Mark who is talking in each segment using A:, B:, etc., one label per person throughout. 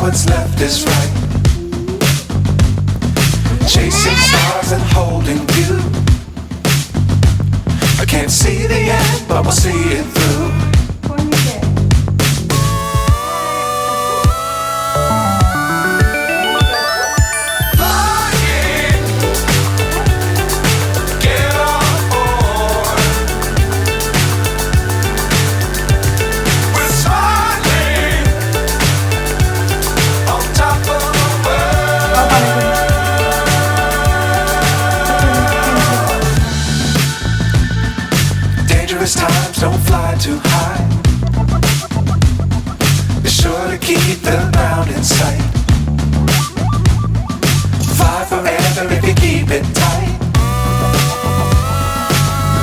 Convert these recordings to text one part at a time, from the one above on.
A: what's left is right. Chasing stars and holding you. I can't see the end, but we'll see it through. Times don't fly too high. Be sure to keep the ground in sight. Fly forever if you keep it tight.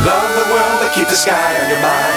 A: Love the world but keep the sky on your mind.